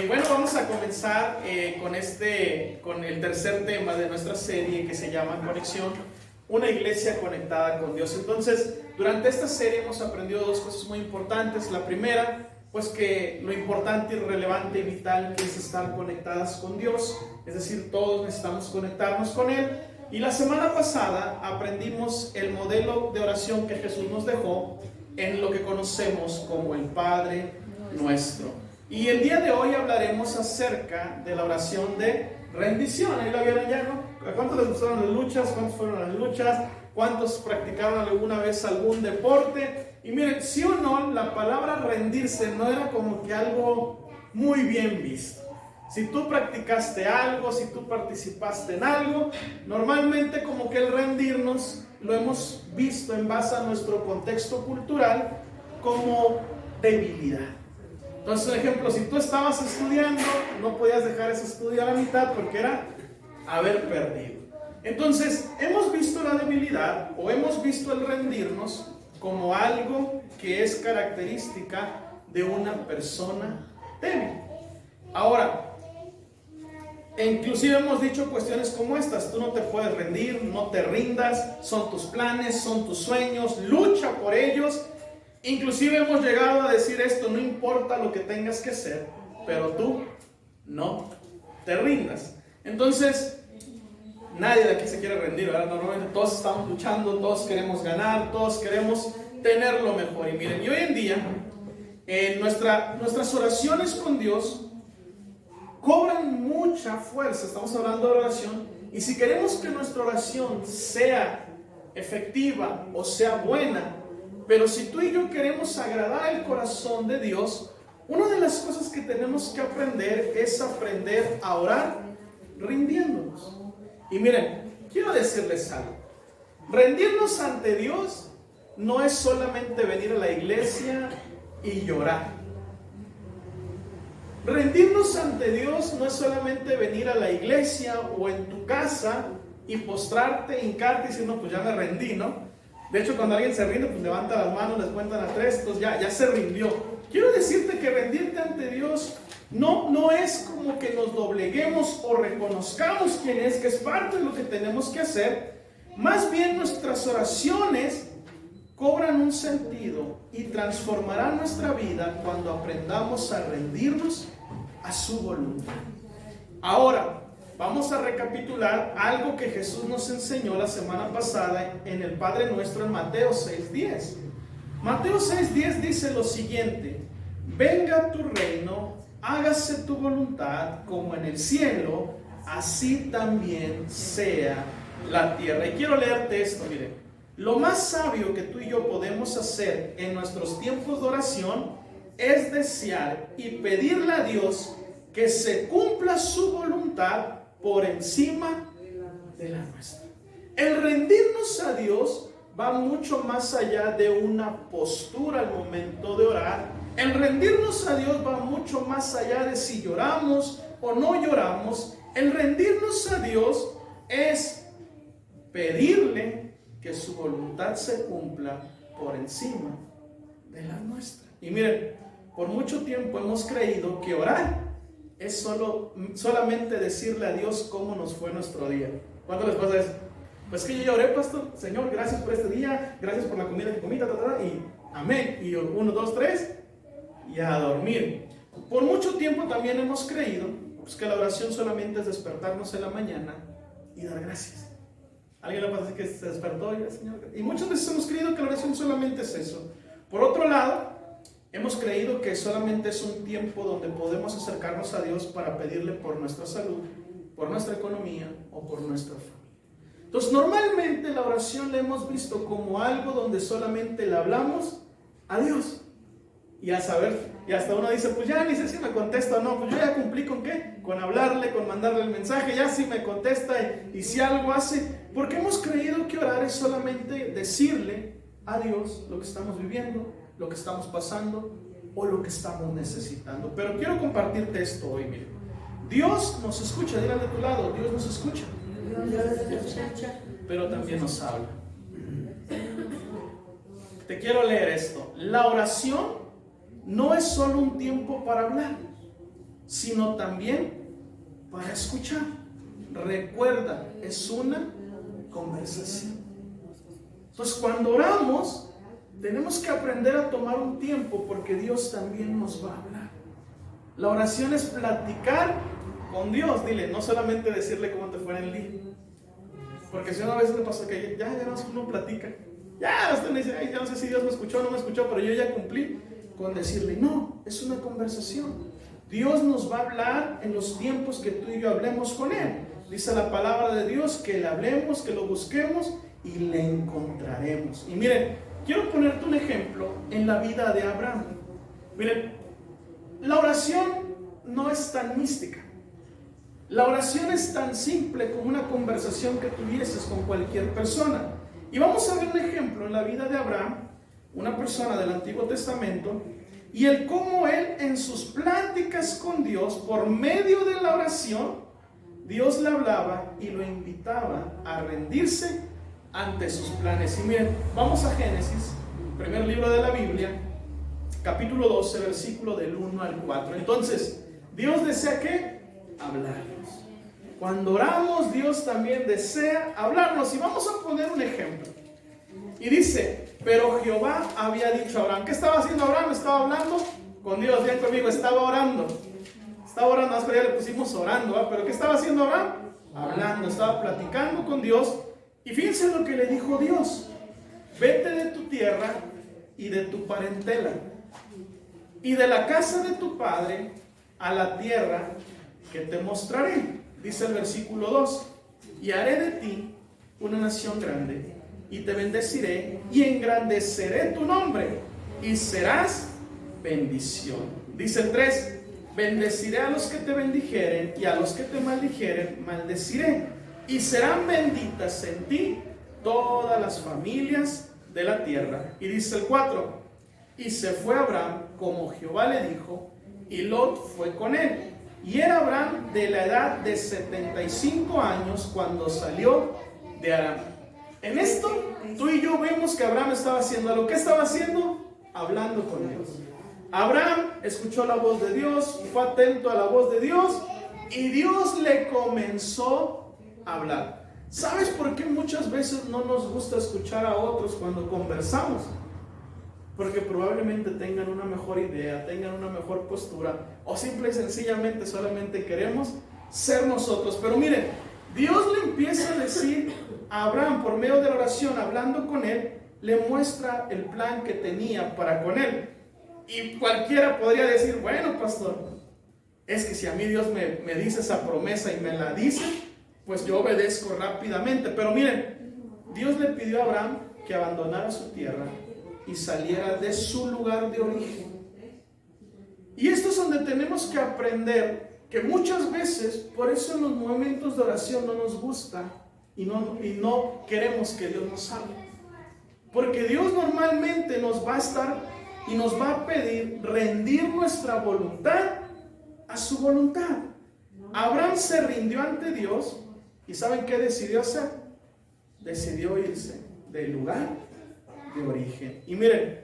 Bueno, vamos a comenzar con el tercer tema de nuestra serie que se llama Conexión, una iglesia conectada con Dios. Entonces, durante esta serie hemos aprendido dos cosas muy importantes. La primera, pues que lo importante y relevante y vital que es estar conectadas con Dios, es decir, todos necesitamos conectarnos con Él. Y la semana pasada aprendimos el modelo de oración que Jesús nos dejó en lo que conocemos como el Padre Nuestro. Y el día de hoy hablaremos acerca de la oración de rendición. Ahí la vieron ya, ¿no? ¿A cuántos les gustaron las luchas? ¿Cuántos fueron a las luchas? ¿Cuántos practicaron alguna vez algún deporte? Y miren, sí o no, la palabra rendirse no era como que algo muy bien visto. Si tú practicaste algo, si tú participaste en algo, normalmente como que el rendirnos lo hemos visto en base a nuestro contexto cultural como debilidad. Entonces, por ejemplo, si tú estabas estudiando, no podías dejar ese estudio a la mitad porque era haber perdido. Entonces, hemos visto la debilidad o hemos visto el rendirnos como algo que es característica de una persona débil. Ahora, inclusive hemos dicho cuestiones como estas: tú no te puedes rendir, no te rindas, son tus planes, son tus sueños, lucha por ellos. Inclusive hemos llegado a decir esto: no importa lo que tengas que hacer, pero tú no te rindas. Entonces, nadie de aquí se quiere rendir, ¿verdad? Normalmente todos estamos luchando, todos queremos ganar, todos queremos tener lo mejor. Y miren, y hoy en día, nuestras oraciones con Dios cobran mucha fuerza. Estamos hablando de oración, y si queremos que nuestra oración sea efectiva o sea buena, pero si tú y yo queremos agradar el corazón de Dios, una de las cosas que tenemos que aprender es aprender a orar rindiéndonos. Y miren, quiero decirles algo: rendirnos ante Dios no es solamente venir a la iglesia y llorar. Rendirnos ante Dios no es solamente venir a la iglesia o en tu casa y postrarte, hincarte y decir, no, pues ya me rendí, ¿no? De hecho, cuando alguien se rinde, pues levanta las manos, les cuentan a 3, entonces ya se rindió. Quiero decirte que rendirte ante Dios no es como que nos dobleguemos o reconozcamos quién es, que es parte de lo que tenemos que hacer. Más bien, nuestras oraciones cobran un sentido y transformarán nuestra vida cuando aprendamos a rendirnos a su voluntad. Ahora, vamos a recapitular algo que Jesús nos enseñó la semana pasada en el Padre Nuestro en Mateo 6:10. Mateo 6:10 dice lo siguiente: venga tu reino, hágase tu voluntad como en el cielo, así también sea la tierra. Y quiero leerte esto, miren. Lo más sabio que tú y yo podemos hacer en nuestros tiempos de oración es desear y pedirle a Dios que se cumpla su voluntad por encima de la nuestra. El rendirnos a Dios va mucho más allá de una postura al momento de orar. El rendirnos a Dios va mucho más allá de si lloramos o no lloramos. El rendirnos a Dios es pedirle que su voluntad se cumpla por encima de la nuestra. Y miren, por mucho tiempo hemos creído que orar es solamente decirle a Dios cómo nos fue nuestro día. ¿Cuánto les pasa eso? Pues que yo lloré, pastor, Señor, gracias por este día, gracias por la comida que comí, y amén, y 1, 2, 3, y a dormir. Por mucho tiempo también hemos creído pues, que la oración solamente es despertarnos en la mañana y dar gracias. ¿Alguien le pasa así que se despertó y Señor? Y muchas veces hemos creído que la oración solamente es eso. Por otro lado, hemos creído que solamente es un tiempo donde podemos acercarnos a Dios para pedirle por nuestra salud, por nuestra economía o por nuestra familia. Entonces, normalmente la oración la hemos visto como algo donde solamente le hablamos a Dios. Y a saber, y hasta uno dice, pues ya ni sé si me contesta o no, pues yo ya cumplí con qué, con hablarle, con mandarle el mensaje, ya si me contesta y si algo hace, porque hemos creído que orar es solamente decirle a Dios lo que estamos viviendo, lo que estamos pasando o lo que estamos necesitando. Pero quiero compartirte esto hoy, miren. Dios nos escucha, díganle de tu lado, Dios nos escucha. Pero también nos habla. Te quiero leer esto. La oración no es solo un tiempo para hablar. sino también para escuchar. Recuerda, es una conversación. Entonces, cuando oramos, tenemos que aprender a tomar un tiempo, porque Dios también nos va a hablar. La oración es platicar con Dios. Dile, no solamente decirle cómo te fue en el día, porque si no, a veces le pasa que ya no, uno platica. Ya usted me dice, ay, ya no sé si Dios me escuchó o no me escuchó, pero yo ya cumplí con decirle. No, es una conversación. Dios nos va a hablar en los tiempos que tú y yo hablemos con Él. Dice la palabra de Dios que le hablemos, que lo busquemos y le encontraremos. Y miren, quiero ponerte un ejemplo en la vida de Abraham. Miren, la oración no es tan mística. La oración es tan simple como una conversación que tuvieses con cualquier persona. Y vamos a ver un ejemplo en la vida de Abraham, una persona del Antiguo Testamento, y el cómo él en sus pláticas con Dios, por medio de la oración, Dios le hablaba y lo invitaba a rendirse ante sus planes. Y miren, vamos a Génesis, primer libro de la Biblia, capítulo 12, versículo del 1 al 4. Entonces, Dios desea ¿qué? Hablarnos. Cuando oramos, Dios también desea hablarnos. Y vamos a poner un ejemplo. Y dice, pero Jehová había dicho a Abraham. ¿Qué estaba haciendo Abraham? Estaba hablando con Dios. Bien conmigo, estaba orando. Estaba orando, hasta ya le pusimos orando, ¿verdad? Pero ¿qué estaba haciendo Abraham? Hablando, estaba platicando con Dios. Y fíjense lo que le dijo Dios. Vete de tu tierra y de tu parentela y de la casa de tu padre a la tierra que te mostraré. Dice el versículo 2, y haré de ti una nación grande, y te bendeciré, y engrandeceré tu nombre, y serás bendición. Dice el 3, bendeciré a los que te bendijeren, y a los que te maldijeren, maldeciré, y serán benditas en ti todas las familias de la tierra. Y dice el 4, y se fue Abraham como Jehová le dijo, y Lot fue con él. Y era Abraham de la edad de 75 años cuando salió de Aram. En esto, tú y yo vemos que Abraham estaba haciendo algo. ¿Qué estaba haciendo? Hablando con Dios. Abraham escuchó la voz de Dios, fue atento a la voz de Dios, y Dios le comenzó a hablar. ¿Sabes por qué muchas veces no nos gusta escuchar a otros cuando conversamos? Porque probablemente tengan una mejor idea, tengan una mejor postura, o simple y sencillamente solamente queremos ser nosotros. Pero miren, Dios le empieza a decir a Abraham por medio de la oración, hablando con él, le muestra el plan que tenía para con él. Y cualquiera podría decir, bueno, pastor, es que si a mí Dios me dice esa promesa y me la dice, pues yo obedezco rápidamente. Pero miren, Dios le pidió a Abraham que abandonara su tierra y saliera de su lugar de origen. Y esto es donde tenemos que aprender que muchas veces, por eso en los momentos de oración no nos gusta y no queremos que Dios nos hable. Porque Dios normalmente nos va a estar y nos va a pedir rendir nuestra voluntad a su voluntad. Abraham se rindió ante Dios y ¿saben qué decidió hacer? Decidió irse del lugar de origen. Y miren,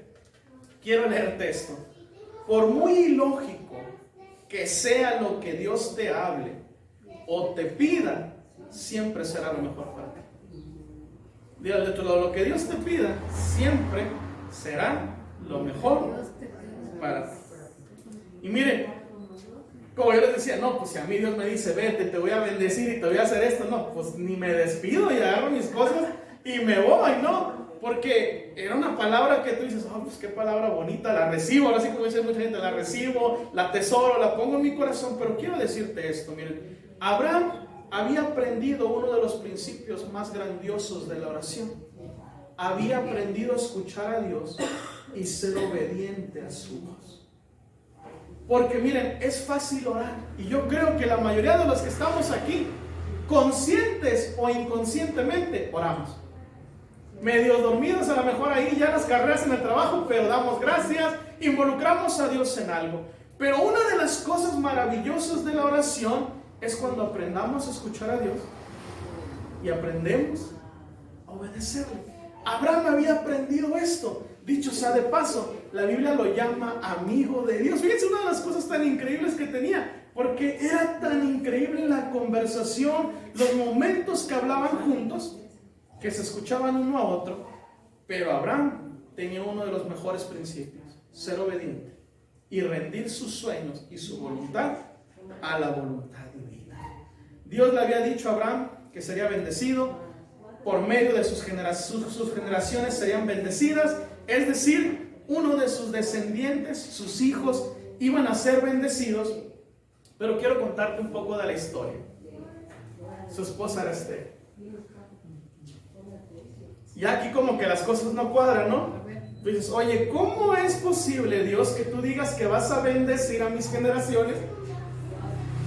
quiero leerte esto. Por muy ilógico que sea lo que Dios te hable o te pida, siempre será lo mejor para ti. Dígale de tu lado, lo que Dios te pida siempre será lo mejor para ti. Y miren, como yo les decía, no, pues si a mí Dios me dice, vete, te voy a bendecir y te voy a hacer esto, no, pues ni me despido y agarro mis cosas y me voy, no. Porque era una palabra que tú dices, oh, pues qué palabra bonita, la recibo, ahora sí como dice mucha gente, la recibo, la atesoro, la pongo en mi corazón. Pero quiero decirte esto, miren, Abraham había aprendido uno de los principios más grandiosos de la oración. Había aprendido a escuchar a Dios y ser obediente a su voz. Porque miren, es fácil orar, y yo creo que la mayoría de los que estamos aquí, conscientes o inconscientemente, oramos. Medio dormidos a lo mejor ahí ya las carreras en el trabajo, pero damos gracias, involucramos a Dios en algo. Pero una de las cosas maravillosas de la oración es cuando aprendamos a escuchar a Dios y aprendemos a obedecerle. Abraham había aprendido esto. Dicho sea de paso, la Biblia lo llama amigo de Dios. Fíjense, una de las cosas tan increíbles que tenía. porque era tan increíble la conversación, los momentos que hablaban juntos, que se escuchaban uno a otro. Pero Abraham tenía uno de los mejores principios: ser obediente y rendir sus sueños y su voluntad a la voluntad divina. Dios le había dicho a Abraham que sería bendecido, por medio de sus generaciones serían bendecidas, es decir, uno de sus descendientes, sus hijos, iban a ser bendecidos. Pero quiero contarte un poco de la historia. Su esposa era Esther. Y aquí como que las cosas no cuadran, ¿no? Dices, oye, ¿cómo es posible, Dios, que tú digas que vas a bendecir a mis generaciones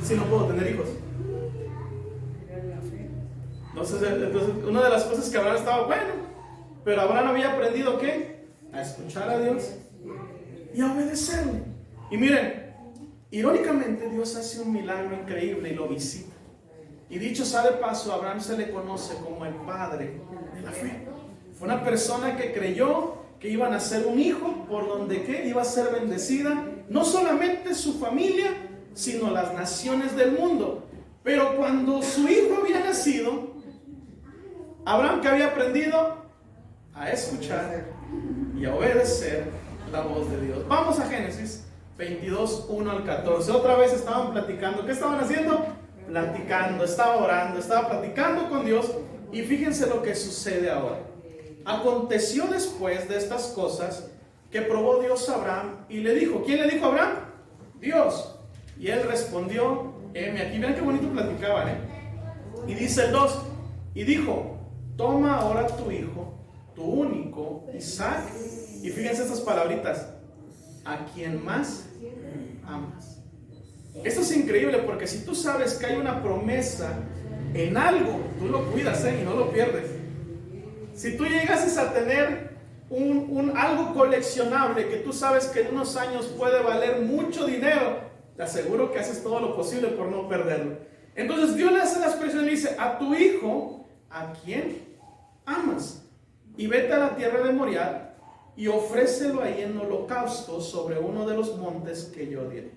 si no puedo tener hijos? Entonces, una de las cosas que Abraham estaba, bueno, pero Abraham había aprendido, ¿qué? A escuchar a Dios y a obedecerle. Y miren, irónicamente Dios hace un milagro increíble y lo visita. Y dicho sea de paso, a Abraham se le conoce como el padre de la fe. Fue una persona que creyó que iba a nacer un hijo por donde ¿qué? Iba a ser bendecida no solamente su familia, sino las naciones del mundo. Pero cuando su hijo había nacido, Abraham, que había aprendido a escuchar y a obedecer la voz de Dios. Vamos a Génesis 22, 1 al 14. Otra vez estaban platicando. ¿Qué estaban haciendo? Platicando, estaba orando, estaba platicando con Dios. Y fíjense lo que sucede ahora. Aconteció después de estas cosas que probó Dios a Abraham y le dijo. ¿Quién le dijo a Abraham? Dios. Y él respondió, heme aquí. Miren qué bonito platicaban, Y dice el 2, y dijo, toma ahora tu hijo, tu único, Isaac, y fíjense estas palabritas, a quien más amas. Esto es increíble, porque si tú sabes que hay una promesa en algo, tú lo cuidas, y no lo pierdes. Si tú llegases a tener algo coleccionable que tú sabes que en unos años puede valer mucho dinero, te aseguro que haces todo lo posible por no perderlo. Entonces Dios le hace la expresión y le dice, a tu hijo, ¿a quién amas? Y vete a la tierra de Moriah y ofrécelo ahí en holocausto sobre uno de los montes que yo diré.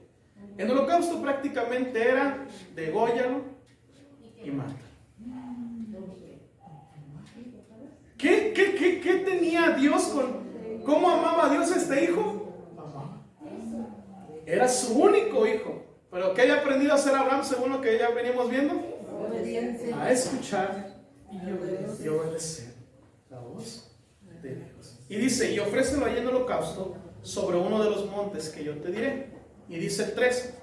El holocausto prácticamente era dególlalo y mátalo. ¿Qué tenía Dios con cómo amaba Dios a este hijo? Era su único hijo. Pero ¿qué había aprendido a hacer Abraham según lo que ya veníamos viendo? A escuchar y obedecer la voz de Dios. Y dice, y ofrécelo ahí en holocausto sobre uno de los montes que yo te diré. Y dice el 3,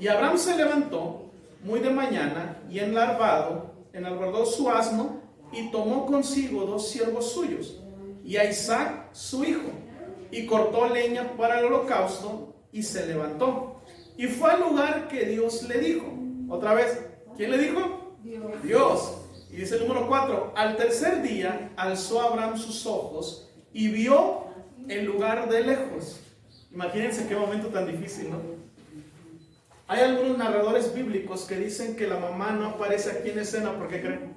y Abraham se levantó muy de mañana y enalbardó su asno y tomó consigo 2 siervos suyos y a Isaac su hijo y cortó leña para el holocausto y se levantó y fue al lugar que Dios le dijo. Otra vez, ¿quién le dijo? Dios. Y dice el número 4, al tercer día alzó Abraham sus ojos y vio el lugar de lejos. Imagínense qué momento tan difícil, ¿no? Hay algunos narradores bíblicos que dicen que la mamá no aparece aquí en escena. ¿Por qué creen?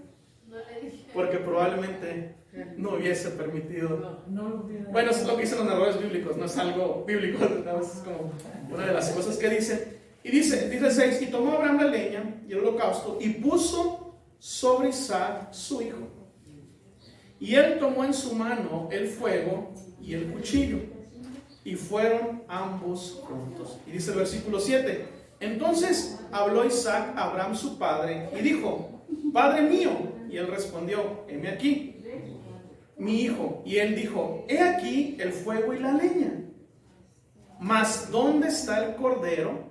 Porque probablemente no hubiese permitido. Bueno, eso es lo que dicen los narradores bíblicos, no es algo bíblico, nada más es como una de las cosas que dicen. Y dice 6, y tomó Abraham la leña y el holocausto y puso sobre Isaac su hijo. Y él tomó en su mano el fuego y el cuchillo, y fueron ambos juntos. Y dice el versículo 7, entonces habló Isaac a Abraham su padre y dijo, Padre mío. Y él respondió, heme aquí, mi hijo. Y él dijo, he aquí el fuego y la leña, mas ¿dónde está el cordero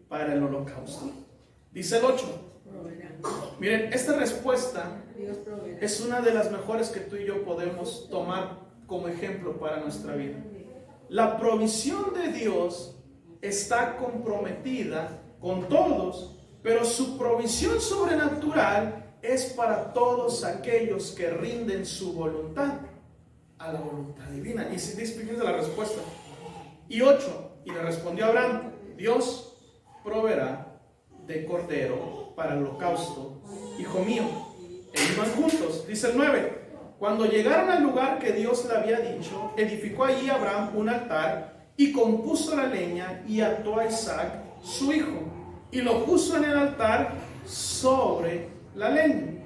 para el holocausto? Dice el 8. Miren, esta respuesta es una de las mejores que tú y yo podemos tomar como ejemplo para nuestra vida. La provisión de Dios está comprometida con todos, pero su provisión sobrenatural es para todos aquellos que rinden su voluntad a la voluntad divina. Y si fíjense la respuesta. Y 8, y le respondió Abraham, Dios proveerá de cordero para el holocausto, hijo mío. E iban juntos. Dice el 9, cuando llegaron al lugar que Dios le había dicho, edificó allí Abraham un altar y compuso la leña y ató a Isaac su hijo. y lo puso en el altar sobre la leña.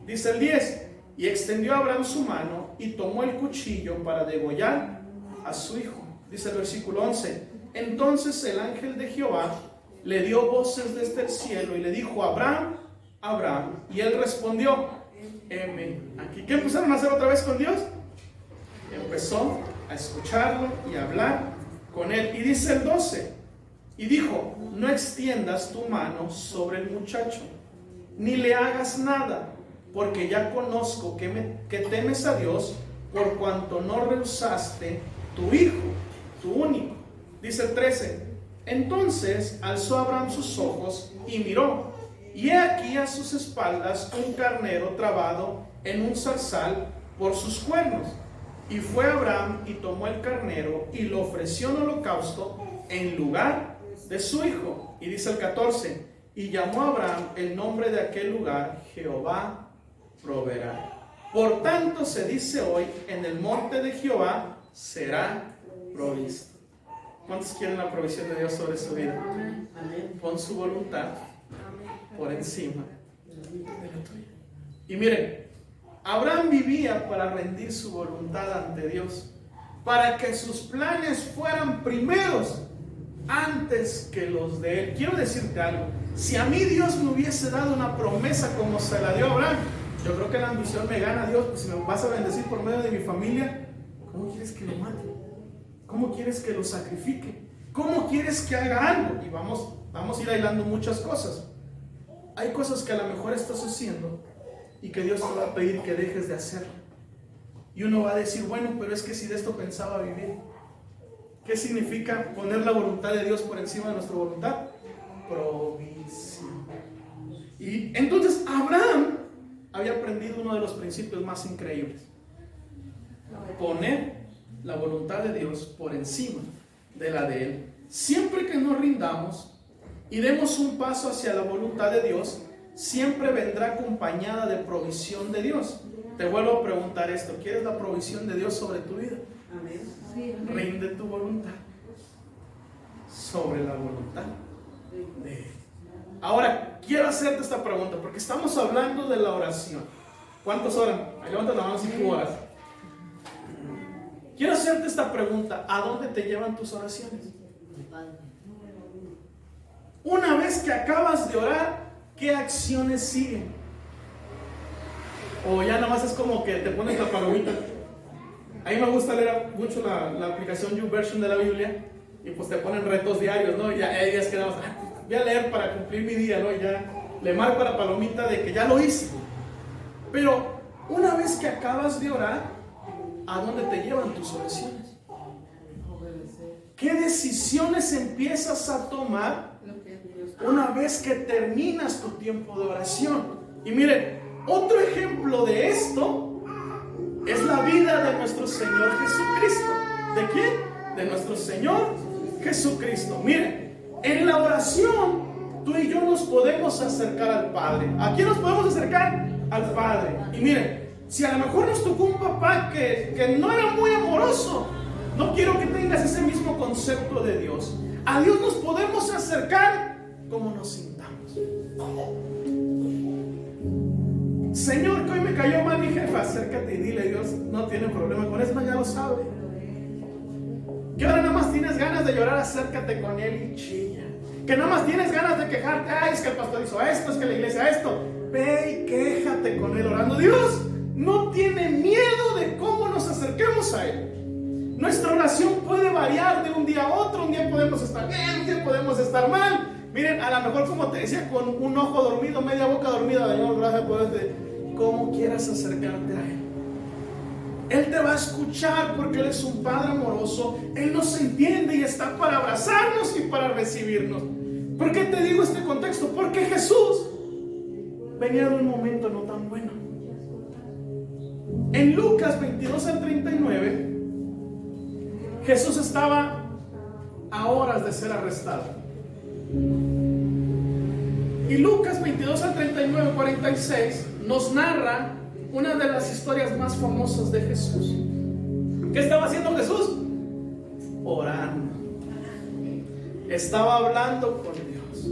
Dice el 10, y extendió Abraham su mano y tomó el cuchillo para degollar a su hijo. Dice el versículo 11, entonces el ángel de Jehová le dio voces desde el cielo y le dijo, Abraham, Abraham. Y él respondió, heme aquí. ¿Qué empezaron a hacer otra vez con Dios? Empezó a escucharlo y a hablar con él. Y dice el 12, y dijo, no extiendas tu mano sobre el muchacho, ni le hagas nada, porque ya conozco que temes a Dios, por cuanto no rehusaste tu hijo, tu único. Dice el 13, entonces alzó Abraham sus ojos y miró, y he aquí a sus espaldas un carnero trabado en un zarzal por sus cuernos. Y fue Abraham y tomó el carnero y lo ofreció en holocausto en lugar de su hijo. Y dice el 14, y llamó a Abraham el nombre de aquel lugar, Jehová proveerá. Por tanto se dice hoy, en el monte de Jehová será provisto. ¿Cuántos quieren la provisión de Dios sobre su vida? Pon su voluntad por encima de la tuya. Y miren, Abraham vivía para rendir su voluntad ante Dios, para que sus planes fueran primeros antes que los de él. Quiero decirte algo, si a mí Dios me hubiese dado una promesa como se la dio a Abraham, yo creo que la ambición me gana. Dios, pues si me vas a bendecir por medio de mi familia, ¿cómo quieres que lo mate? ¿Cómo quieres que lo sacrifique? ¿Cómo quieres que haga algo? Y vamos a ir aislando muchas cosas. Hay cosas que a lo mejor estás haciendo y que Dios te va a pedir que dejes de hacerlo. Y uno va a decir, bueno, pero es que si de esto pensaba vivir. ¿Qué significa poner la voluntad de Dios por encima de nuestra voluntad? Provisión. Y entonces Abraham había aprendido uno de los principios más increíbles: poner la voluntad de Dios por encima de la de él. Siempre que nos rindamos y demos un paso hacia la voluntad de Dios, siempre vendrá acompañada de provisión de Dios. Te vuelvo a preguntar esto: ¿quieres la provisión de Dios sobre tu vida? Amén. Rinde tu voluntad sobre la voluntad de Él. Ahora, quiero hacerte esta pregunta, porque estamos hablando de la oración. ¿Cuántos oran? Ahí levanta la mano si tú oras. Quiero hacerte esta pregunta: ¿a dónde te llevan tus oraciones? Una vez que acabas de orar, ¿qué acciones siguen? O ya nada más es como que te pones la palomita. A mí me gusta leer mucho la aplicación YouVersion de la Biblia, y pues te ponen retos diarios, ¿no? Y ya hay días que nada más, voy a leer para cumplir mi día, ¿no? Y ya le marco la palomita de que ya lo hice. Pero una vez que acabas de orar, ¿a dónde te llevan tus oraciones? ¿Qué decisiones empiezas a tomar una vez que terminas tu tiempo de oración? Y miren, otro ejemplo de esto es la vida de nuestro Señor Jesucristo. ¿De quién? De nuestro Señor Jesucristo. Miren, en la oración tú y yo nos podemos acercar al Padre. ¿A quién nos podemos acercar? Al Padre. Y miren, si a lo mejor nos tocó un papá que no era muy amoroso, no quiero que tengas ese mismo concepto de Dios. A Dios nos podemos acercar como nos sintamos. Señor, que hoy me cayó mal mi jefa, acércate y dile: Dios no tiene problema con eso, ya lo sabe. Que ahora nada más tienes ganas de llorar, acércate con él y chilla. Que nada más tienes ganas de quejarte: ay, es que el pastor hizo esto, es que la iglesia esto. Ve y quéjate con él orando. Dios no tiene miedo de cómo nos acerquemos a él. Nuestra oración puede variar de un día a otro. Un día podemos estar bien, un día podemos estar mal. Miren, a lo mejor, como te decía, con un ojo dormido, media boca dormida, Señor, gracias por como quieras acercarte a Él. Él te va a escuchar porque Él es un Padre amoroso. Él nos entiende y está para abrazarnos y para recibirnos. ¿Por qué te digo este contexto? Porque Jesús venía de un momento no tan bueno. En Lucas 22 al 39, Jesús estaba a horas de ser arrestado. Y Lucas 22 al 39, 46 nos narra una de las historias más famosas de Jesús. ¿Qué estaba haciendo Jesús? Orando. Estaba hablando con Dios.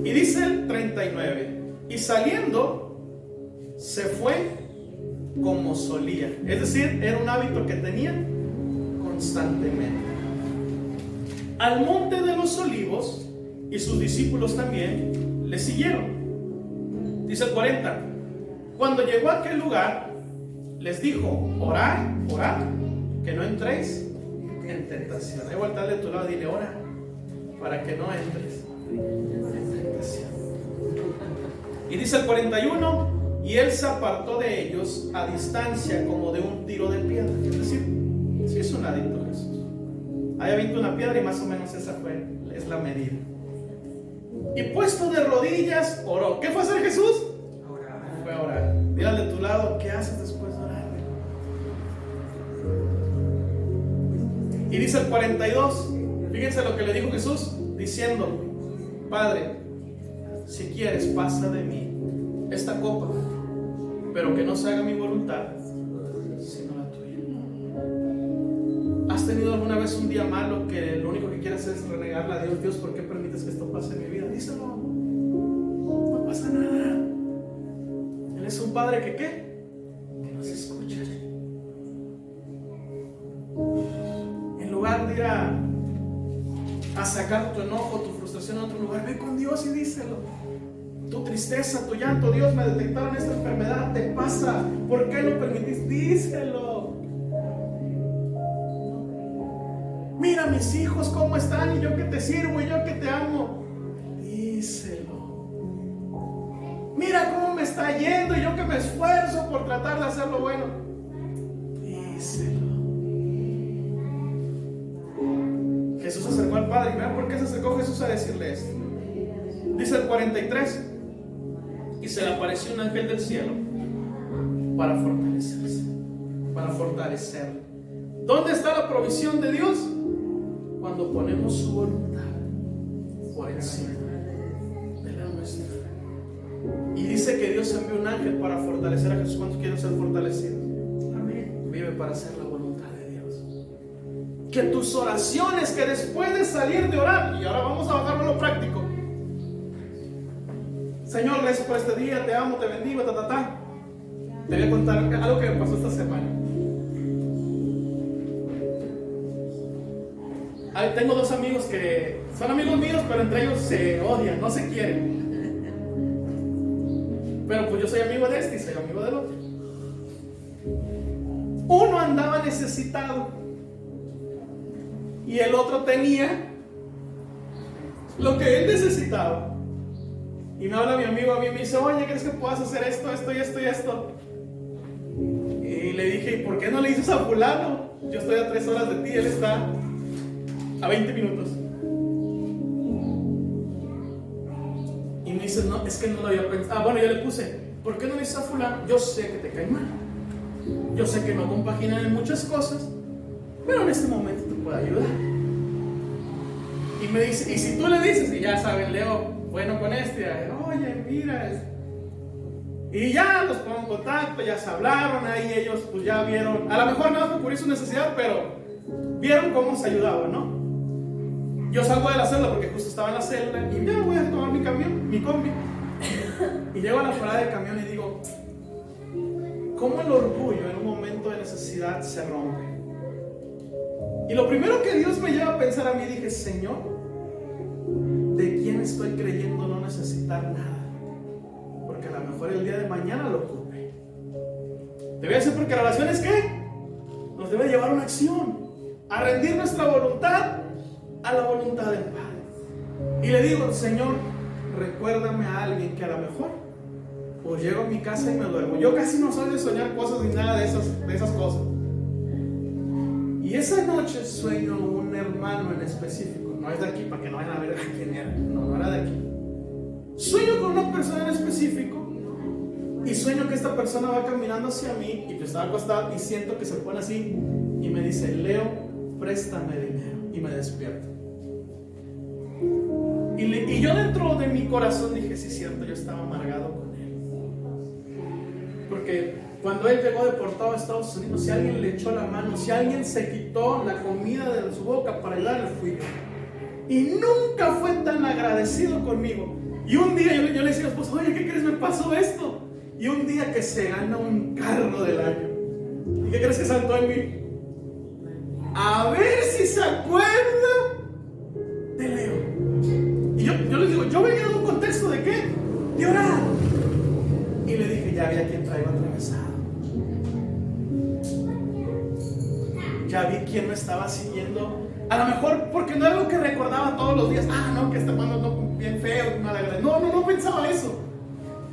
Y dice el 39, y saliendo se fue como solía. Es decir, era un hábito que tenía constantemente. Al monte de los olivos, y sus discípulos también le siguieron. Dice el 40, cuando llegó a aquel lugar, les dijo, orad, orad, que no entréis en tentación. Ahí vuelta de tu lado y dile, ora, para que no entres en tentación. Y dice el 41, y él se apartó de ellos a distancia como de un tiro de piedra. Es decir, si es un adicto Jesús. Ahí aventó una piedra y más o menos esa es la medida. Y puesto de rodillas, oró. ¿Qué fue a hacer Jesús? Orar. Fue a orar. Mira de tu lado, ¿qué haces después de orar? Y dice el 42, fíjense lo que le dijo Jesús, diciendo, Padre, si quieres, pasa de mí esta copa, pero que no se haga mi voluntad, sino la tuya. ¿Has tenido alguna vez un día malo que lo único que quieres es renegarle a Dios? Dios, ¿por qué permites que esto pase en mi vida? Díselo, no pasa nada. Él es un Padre que ¿qué? Que nos escucha. En lugar de ir a sacar tu enojo, tu frustración a otro lugar, ve con Dios y díselo. Tu tristeza, tu llanto, Dios, me detectaron esta enfermedad, te pasa, ¿por qué lo permitís? Díselo. Mira mis hijos cómo están y yo que te sirvo y yo que te amo. Díselo. Mira cómo me está yendo y yo que me esfuerzo por tratar de hacer lo bueno. Díselo. Jesús se acercó al Padre y vean por qué se acercó Jesús a decirle esto. Dice el 43, y se le apareció un ángel del cielo para fortalecerle. ¿Dónde está la provisión de Dios? Cuando ponemos su voluntad por encima de la nuestra. Y dice que Dios envió un ángel para fortalecer a Jesús. ¿Cuántos quieren ser fortalecidos? Amén. Vive para hacer la voluntad de Dios. Que tus oraciones, que después de salir de orar, y ahora vamos a bajarlo a lo práctico. Señor, gracias por este día, te amo, te bendigo, Te voy a contar algo que me pasó esta semana. Tengo dos amigos que son amigos míos, pero entre ellos se odian, no se quieren. Pero pues yo soy amigo de este y soy amigo del otro. Uno andaba necesitado y el otro tenía lo que él necesitaba. Y me habla mi amigo a mí y me dice, oye, ¿crees que puedas hacer esto, esto y esto y esto? Y le dije, ¿y por qué no le dices a fulano? Yo estoy a 3 horas de ti, él está a 20 minutos. Y me dice, no, es que no lo había pensado. Bueno, yo le puse, ¿por qué no le dices a fulano? Yo sé que te cae mal, yo sé que no compaginan en muchas cosas, pero en este momento te puede ayudar. Y me dice, y si tú le dices, y ya saben, Leo, bueno con este, oye, mira, y ya los pongo en contacto, ya se hablaron, ahí ellos pues ya vieron, a lo mejor no me cubrí su necesidad, pero vieron cómo se ayudaba, ¿no? Yo salgo de la celda porque justo estaba en la celda y ya voy a tomar mi camión, mi combi, y llego a la parada del camión y digo, ¿cómo el orgullo en un momento de necesidad se rompe? Y lo primero que Dios me lleva a pensar a mí, dije, Señor, ¿de quién estoy creyendo no necesitar nada? Porque a lo mejor el día de mañana lo ocupe. Te voy a decir porque la oración es ¿qué? Nos debe llevar a una acción, a rendir nuestra voluntad a la voluntad del Padre. Y le digo, Señor, recuérdame a alguien que a lo mejor pues llego a mi casa y me duermo. Yo casi no soy de soñar cosas ni nada de esas cosas. Y esa noche sueño un hermano en específico. No es de aquí, para que no vayan a ver a quién era. No era de aquí. Sueño con una persona en específico. Y sueño que esta persona va caminando hacia mí. Y yo estaba acostado y siento que se pone así. Y me dice, Leo, préstame dinero. Y me despierto. Y yo dentro de mi corazón dije, sí, cierto, yo estaba amargado con él. Porque cuando él llegó deportado a Estados Unidos, si alguien le echó la mano, si alguien se quitó la comida de su boca para ayudarle, fui yo. Y nunca fue tan agradecido conmigo. Y un día yo le decía a mi esposa, oye, ¿qué crees? Me pasó esto. Y un día que se gana un carro del año. ¿Y qué crees que saltó en mí? A ver si se acuerda de Leo. Y yo les digo, yo venía de un contexto de ¿qué? De orar. Y le dije, ya vi a quién traigo atravesado. Ya vi quién me estaba siguiendo. A lo mejor porque no era lo que recordaba todos los días. Ah, no, que este mano no, bien feo, mala gana. No pensaba eso.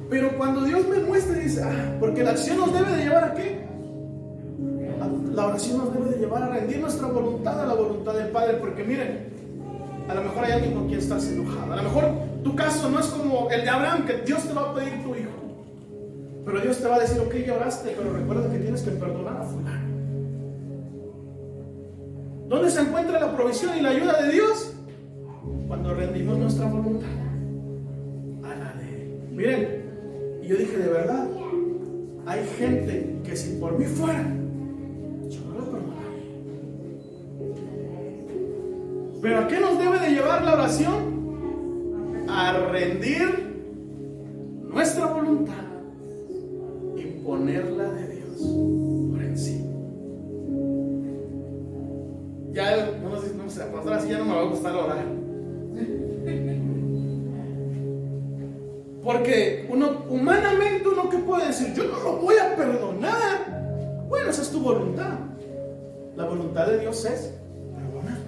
Pero cuando Dios me muestra y dice, porque la acción nos debe de llevar ¿a qué? La oración nos debe de llevar a rendir nuestra voluntad a la voluntad del Padre. Porque miren, a lo mejor hay alguien con quien estás enojado. A lo mejor tu caso no es como el de Abraham, que Dios te va a pedir tu hijo. Pero Dios te va a decir, ok, ya oraste, pero recuerda que tienes que perdonar a fulano. ¿Dónde se encuentra la provisión y la ayuda de Dios? Cuando rendimos nuestra voluntad a la de Él. Miren, y yo dije, de verdad, hay gente que si por mí fuera, yo no lo perdonaría. ¿Pero a qué nos debe de llevar la oración? A rendir nuestra voluntad y ponerla de Dios por encima. Ya no sé, pastor, así ya no me va a gustar orar. Porque humanamente uno que puede decir, yo no lo voy a perdonar. Bueno, esa es tu voluntad. La voluntad de Dios es perdonar.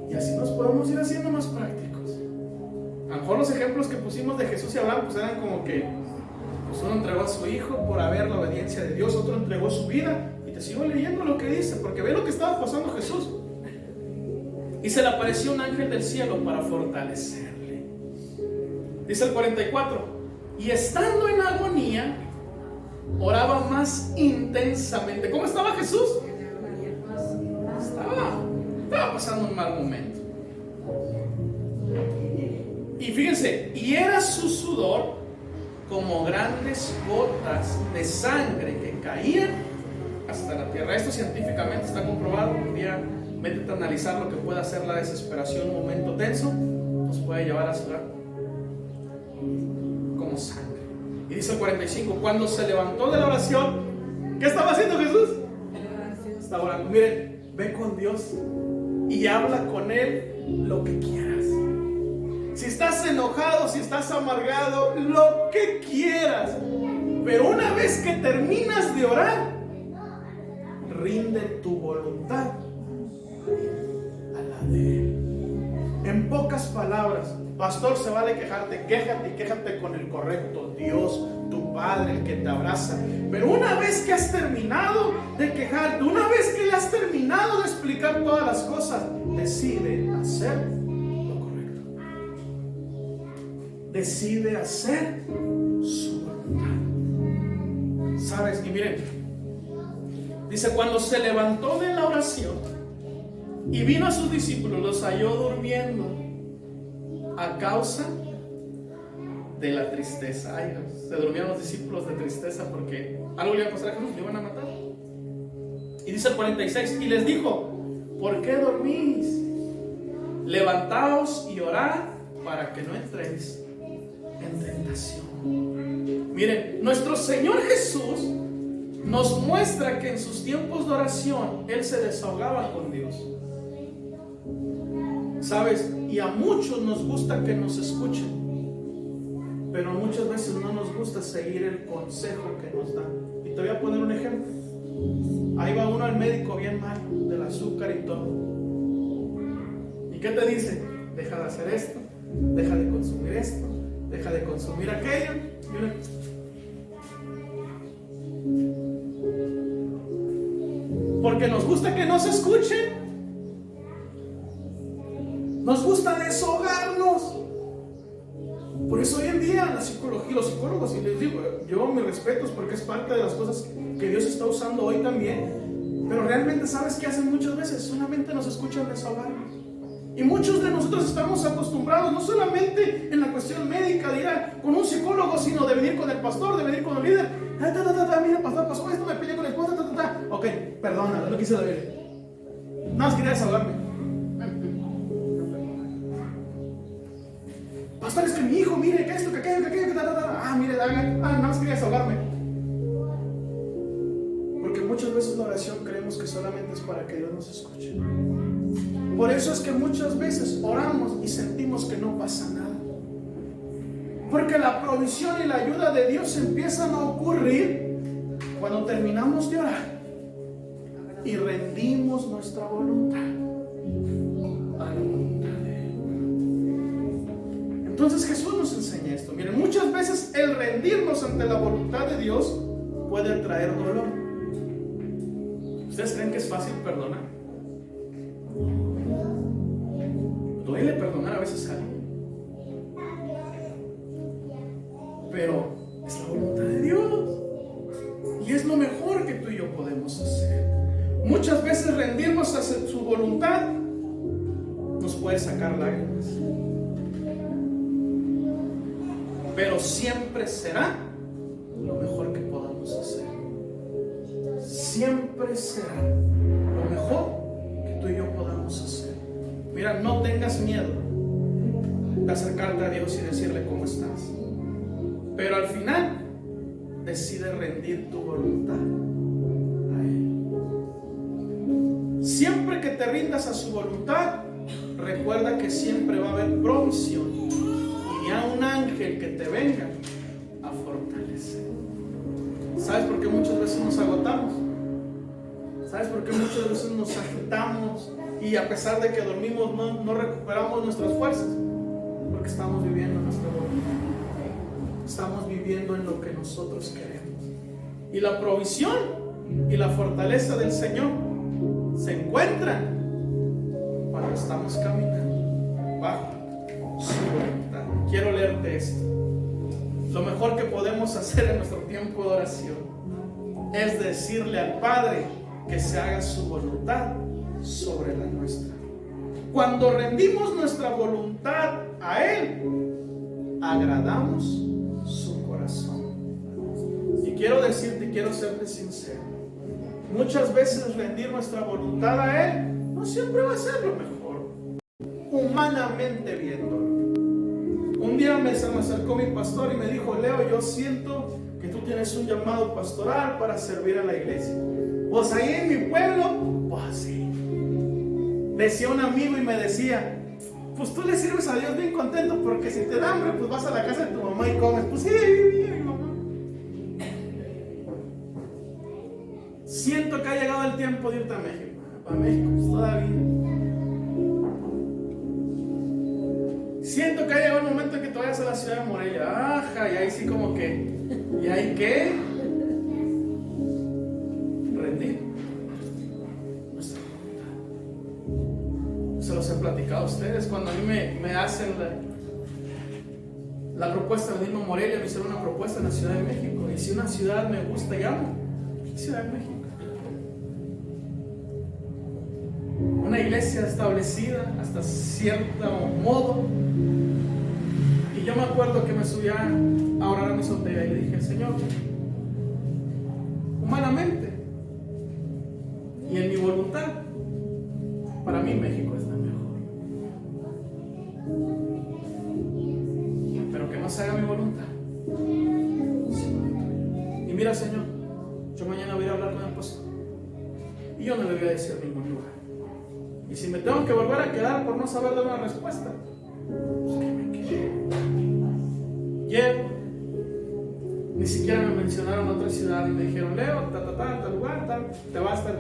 Y así nos podemos ir haciendo más prácticos. A lo mejor los ejemplos que pusimos de Jesús y Abraham pues eran como que pues uno entregó a su hijo por haber la obediencia de Dios, otro entregó su vida. Te sigo leyendo lo que dice, porque ve lo que estaba pasando Jesús. Y se le apareció un ángel del cielo para fortalecerle. Dice el 44, y estando en agonía, oraba más intensamente. ¿Cómo estaba Jesús? Estaba pasando un mal momento. Y fíjense, y era su sudor como grandes gotas de sangre que caían hasta la tierra. Esto científicamente está comprobado. Un día métete a analizar lo que puede hacer la desesperación, un momento tenso, nos puede llevar a sudar como sangre. Y dice el 45, cuando se levantó de la oración, ¿qué estaba haciendo Jesús? Estaba orando. Miren, ve con Dios y habla con Él lo que quieras. Si estás enojado, si estás amargado, lo que quieras. Pero una vez que terminas de orar, rinde tu voluntad a la de Él. En pocas palabras, pastor, se vale quejarte, quéjate y quéjate con el correcto, Dios, tu Padre, el que te abraza. Pero una vez que has terminado de quejarte, una vez que le has terminado de explicar todas las cosas, decide hacer lo correcto. Decide hacer su voluntad. ¿Sabes? Y miren, dice, cuando se levantó de la oración y vino a sus discípulos, los halló durmiendo a causa de la tristeza. Ay, se dormían los discípulos de tristeza porque algo le iba a pasar a Jesús, le iban a matar. Y dice el 46, y les dijo, ¿por qué dormís? Levantaos y orad para que no entréis en tentación. Miren, nuestro Señor Jesús nos muestra que en sus tiempos de oración Él se desahogaba con Dios. ¿Sabes? Y a muchos nos gusta que nos escuchen, pero muchas veces no nos gusta seguir el consejo que nos dan. Y te voy a poner un ejemplo. Ahí va uno al médico bien mal, del azúcar y todo. ¿Y qué te dice? Deja de hacer esto, deja de consumir esto, deja de consumir aquello. Y uno, porque nos gusta que nos escuchen, nos gusta desahogarnos. Por eso hoy en día la psicología, los psicólogos, y les digo, yo mis respetos porque es parte de las cosas que Dios está usando hoy también, pero realmente ¿sabes qué hacen muchas veces? Solamente nos escuchan desahogarnos. Y muchos de nosotros estamos acostumbrados no solamente en la cuestión médica de ir con un psicólogo, sino de venir con el pastor, de venir con el líder. Mira, pastor, pasó esto, me peleé con la esposa, Ok, perdona, no quise decir. Nada más quería desahogarme. pastor, es que mi hijo, mire, que esto, que aquello, que aquello, que mire, nada más quería desahogarme. Porque muchas veces la oración creemos que solamente es para que Dios nos escuche. Por eso es que muchas veces oramos y sentimos que no pasa nada. Porque la provisión y la ayuda de Dios empiezan a ocurrir cuando terminamos de orar y rendimos nuestra voluntad a la voluntad de Él. Entonces Jesús nos enseña esto. Miren, muchas veces el rendirnos ante la voluntad de Dios puede traer dolor. ¿Ustedes creen que es fácil perdonar? Duele perdonar a veces a alguien, pero es la voluntad de Dios y es lo mejor que tú y yo podemos hacer. Muchas veces rendirnos a su voluntad nos puede sacar lágrimas, pero siempre será lo mejor que podamos hacer. Siempre será lo mejor que tú y yo podamos hacer. Mira, no tengas miedo de acercarte a Dios y decirle cómo estás, pero al final decide rendir tu voluntad a Él. Siempre que te rindas a su voluntad, recuerda que siempre va a haber provisión y a un ángel que te venga a fortalecer. ¿Sabes por qué muchas veces nos agotamos? ¿Sabes por qué muchas veces nos agitamos y a pesar de que dormimos no recuperamos nuestras fuerzas? Porque estamos viviendo nuestra voluntad. Estamos viviendo en lo que nosotros queremos. Y la provisión y la fortaleza del Señor se encuentran cuando estamos caminando bajo su voluntad. Quiero leerte esto. Lo mejor que podemos hacer en nuestro tiempo de oración es decirle al Padre que se haga su voluntad sobre la nuestra. Cuando rendimos nuestra voluntad a Él, agradamos su corazón. Y quiero decirte, quiero serte sincero, muchas veces rendir nuestra voluntad a Él no siempre va a ser lo mejor, humanamente viendo. Un día se me acercó mi pastor y me dijo: Leo, yo siento que tú tienes un llamado pastoral para servir a la iglesia. Pues ahí en mi pueblo, pues sí. Decía un amigo y me decía: pues tú le sirves a Dios bien contento, porque si te da hambre, pues vas a la casa de tu mamá y comes. Pues sí, bien, mamá. Siento que ha llegado el tiempo de irte a México. A México, pues todavía. Siento que ha llegado el momento en que te vayas a la ciudad de Morelia. Ajá, y ahí sí como que, ¿y ahí qué? Rendir nuestra voluntad. Se los he platicado a ustedes. Cuando a mí me hacen la propuesta de venirme a Morelia, me hicieron una propuesta en la Ciudad de México. Y si una ciudad me gusta y amo, Ciudad de México. Una iglesia establecida hasta cierto modo. Y yo me acuerdo que me subía a orar a mi azotea y le dije: Señor, humanamente y en mi voluntad, para mí México está mejor. Pero que no se haga mi voluntad. Y mira, Señor, yo mañana voy a hablar con el pastor y yo no le voy a decir ningún lugar. Y si me tengo que volver a quedar por no saber dar una respuesta, pues que me quede. Llego, ni siquiera me mencionaron otra ciudad y me dijeron: Leo, tal lugar, tal, te vas a estar.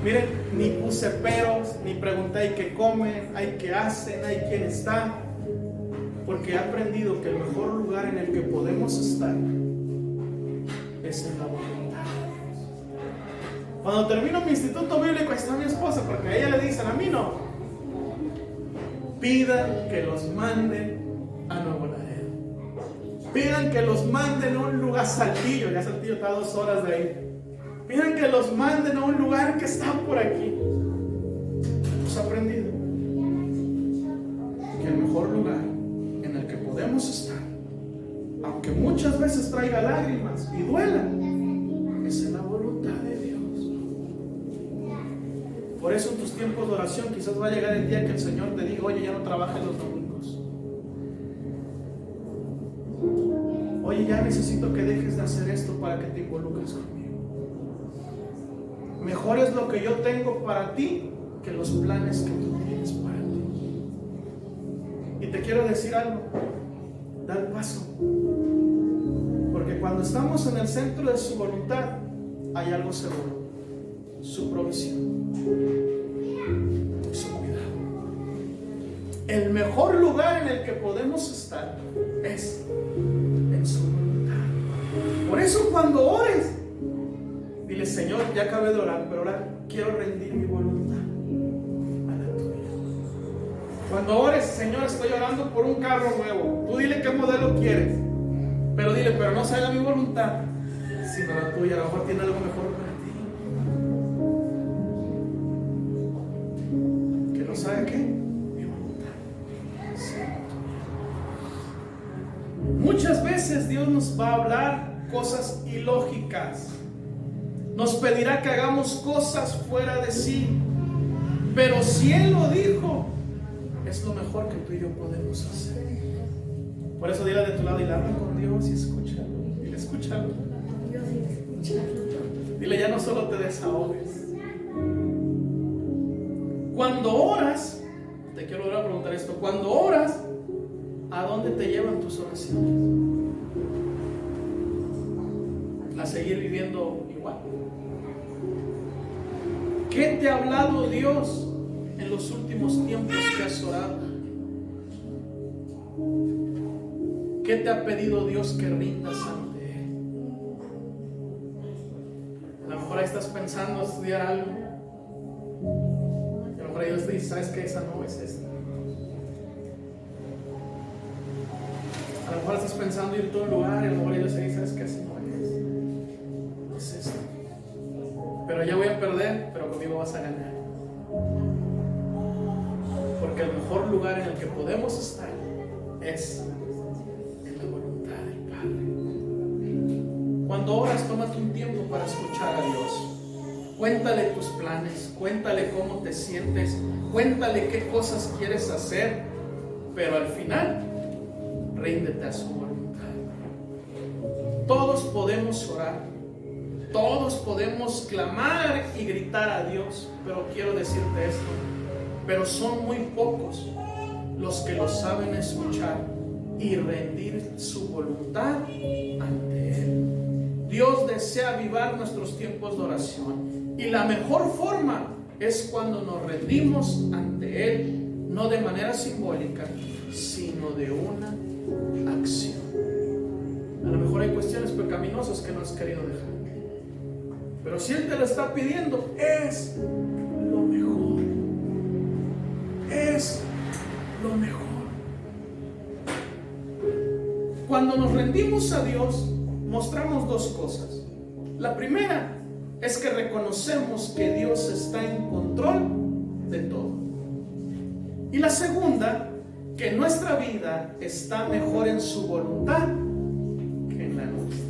Miren, ni puse peros, ni pregunté: ¿hay qué comen? ¿Hay qué hacen? ¿Hay quién está? Porque he aprendido que el mejor lugar en el que podemos estar es en la voluntad. Cuando termino mi instituto bíblico, está mi esposa, porque a ella le dicen, a mí no. Pidan que los manden a Nuevo Laredo. Pidan que los manden a un lugar, Saltillo, ya Saltillo está a 2 horas de ahí. Pidan que los manden a un lugar que está por aquí. Hemos aprendido que el mejor lugar en el que podemos estar, aunque muchas veces traiga lágrimas y duela, es en la voluntad de Dios. Por eso en tus tiempos de oración quizás va a llegar el día que el Señor te diga: oye, ya no trabajes los domingos. necesito que dejes de hacer esto para que te involucres conmigo. Mejor es lo que yo tengo para ti que los planes que tú tienes para ti. Y te quiero decir algo, da el paso. Porque cuando estamos en el centro de su voluntad, hay algo seguro: su provisión, su cuidado. El mejor lugar en el que podemos estar es en su voluntad. Por eso cuando ores, dile: Señor, ya acabé de orar, pero ahora quiero rendir mi voluntad a la tuya. Cuando ores: Señor, estoy orando por un carro nuevo. Tú dile qué modelo quieres, pero dile: pero no se haga mi voluntad, sino la tuya. A lo mejor tiene algo mejor para ti. Que no sabe qué, mi voluntad, sino la tuya. Muchas veces Dios nos va a hablar cosas ilógicas. Nos pedirá que hagamos cosas fuera de sí. Pero si Él lo dijo, es lo mejor que tú y yo podemos hacer. Por eso dile de tu lado y habla con Dios y escúchalo. Dile: escúchalo. Dile: ya no solo te desahogues. Cuando oras, te quiero ahora preguntar esto: cuando oras, ¿a dónde te llevan tus oraciones? ¿A seguir viviendo igual? ¿Qué te ha hablado Dios en los últimos tiempos que has orado? ¿Qué te ha pedido Dios que rindas ante Él? A lo mejor ahí estás pensando estudiar algo. Y a lo mejor ahí Dios te dice: ¿sabes qué? Esa no es esta. A lo mejor estás pensando irte a un lugar y a lo mejor Dios te dice: ¿sabes qué? Esa no es. Es esta. Pero ya voy a perder, pero conmigo vas a ganar. Porque el mejor lugar en el que podemos estar es en la voluntad del Padre. Cuando oras, tómate un tiempo para escuchar a Dios. Cuéntale tus planes, cuéntale cómo te sientes, cuéntale qué cosas quieres hacer, pero al final, ríndete a su voluntad. Todos podemos orar. Todos podemos clamar y gritar a Dios, pero quiero decirte esto: pero son muy pocos los que lo saben escuchar y rendir su voluntad ante Él. Dios desea avivar nuestros tiempos de oración, y la mejor forma es cuando nos rendimos ante Él, no de manera simbólica, sino de una acción. A lo mejor hay cuestiones pecaminosas que no has querido dejar, pero si Él te lo está pidiendo, es lo mejor. Es lo mejor. Cuando nos rendimos a Dios, mostramos dos cosas. La primera es que reconocemos que Dios está en control de todo. Y la segunda, que nuestra vida está mejor en su voluntad que en la nuestra.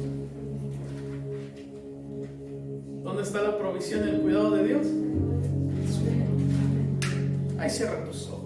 ¿Dónde está la provisión y el cuidado de Dios? Ahí cierra tus ojos.